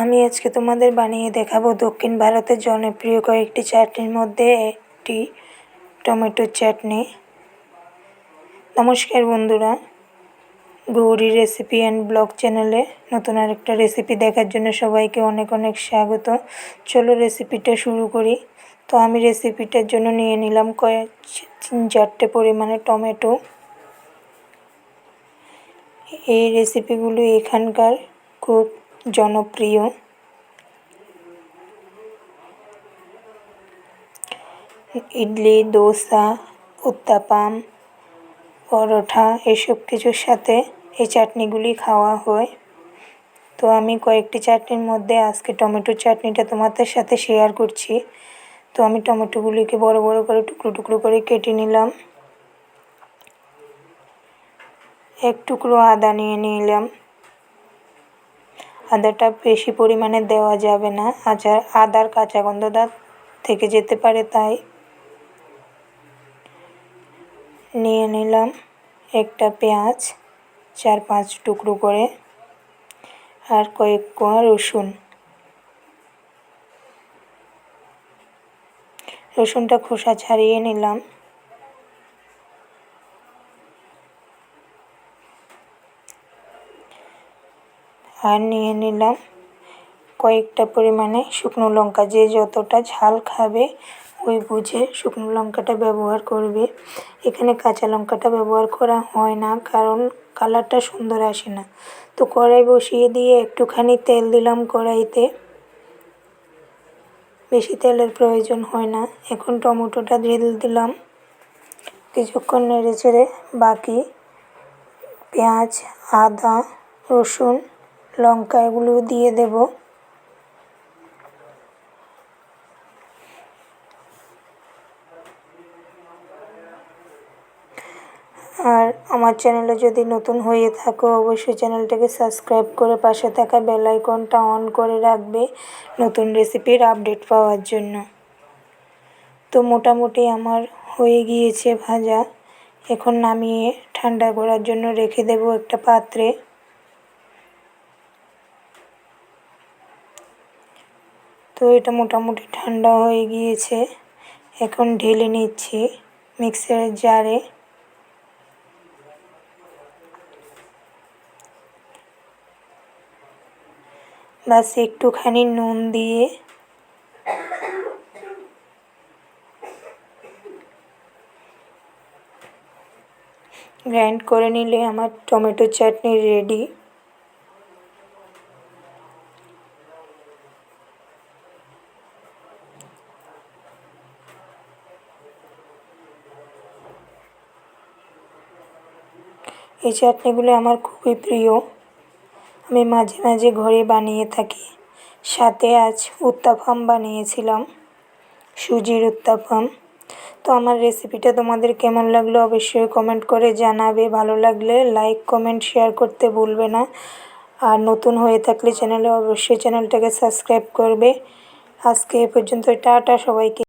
আমি আজকে তোমাদের বানিয়ে দেখাবো দক্ষিণ ভারতের জনপ্রিয় কয়েকটি চাটনির মধ্যে একটি টমেটো চাটনি। নমস্কার বন্ধুরা, গৌরি রেসিপি অ্যান্ড ব্লগ চ্যানেলে নতুন আরেকটা রেসিপি দেখার জন্য সবাইকে অনেক অনেক স্বাগত। চলো রেসিপিটা শুরু করি। তো আমি রেসিপিটার জন্য নিয়ে নিলাম 3-4টে পরিমাণে টমেটো। এই রেসিপিগুলো এখানকার খুব জনপ্রিয়। ইডলি, দোসা, উত্তাপাম, পরোটা এসব কিছুর সাথে এই চাটনিগুলি খাওয়া হয়। তো আমি কয়েকটি চাটনির মধ্যে আজকে টমেটো চাটনিটা তোমাদের সাথে শেয়ার করছি। তো আমি টমেটোগুলিকে বড় বড় করে টুকরো টুকরো করে কেটে নিলাম। এক টুকরো আদা নিয়ে নিলাম। আদাটা বেশি পরিমাণে দেওয়া যাবে না, আদার কাঁচা গন্ধটা থেকে যেতে পারে, তাই নিয়ে নিলাম একটা পেঁয়াজ 4-5 টুকরো করে, আর কয়েক কোয়া রসুনটা খোসা ছাড়িয়ে নিলাম। আর নিয়ে নিলাম কয়েকটা পরিমাণে শুকনো লঙ্কা। যে যতটা ঝাল খাবে ওই বুঝে শুকনো লঙ্কাটা ব্যবহার করবে। এখানে কাঁচা লঙ্কাটা ব্যবহার করা হয় না, কারণ কালারটা সুন্দর আসে না। তো কড়াই বসিয়ে দিয়ে একটুখানি তেল দিলাম কড়াইতে, বেশি তেলের প্রয়োজন হয় না। এখন টমেটোটা দিয়ে দিলাম, কিছুক্ষণ নেড়ে চেড়ে বাকি পেঁয়াজ, আদা, রসুন, লঙ্কা এগুলো দিয়ে দেব। আর আমার চ্যানেলে যদি নতুন হয়ে থাকো অবশ্যই চ্যানেলটাকে সাবস্ক্রাইব করে পাশে থাকা বেল আইকনটা অন করে রাখবে নতুন রেসিপির আপডেট পাওয়ার জন্য। তো মোটামুটি আমার হয়ে গিয়েছে ভাজা। এখন নামিয়ে ঠান্ডা করার জন্য রেখে দেব একটা পাত্রে। তো এটা মোটামুটি ঠান্ডা হয়ে গিয়েছে। এখন ঢেলে নিচ্ছি মিক্সারের জারে। বাস একটুখানি নুন দিয়ে গ্রাইন্ড করে নিলে আমার টমেটো চাটনি রেডি। এই চাটনিগুলো আমার খুবই প্রিয়, আমি মাঝে মাঝে ঘরে বানিয়ে থাকি। সাথে আজ উত্তাপাম বানিয়েছিলাম, সুজির উত্তাপাম। তো আমার রেসিপিটা তোমাদের কেমন লাগলো অবশ্যই কমেন্ট করে জানাবে। ভালো লাগলে লাইক, কমেন্ট, শেয়ার করতে ভুলবে না। আর নতুন হয়ে থাকলে চ্যানেলে অবশ্যই চ্যানেলটাকে সাবস্ক্রাইব করবে। আজকে এ পর্যন্ত, টাটা সবাইকে।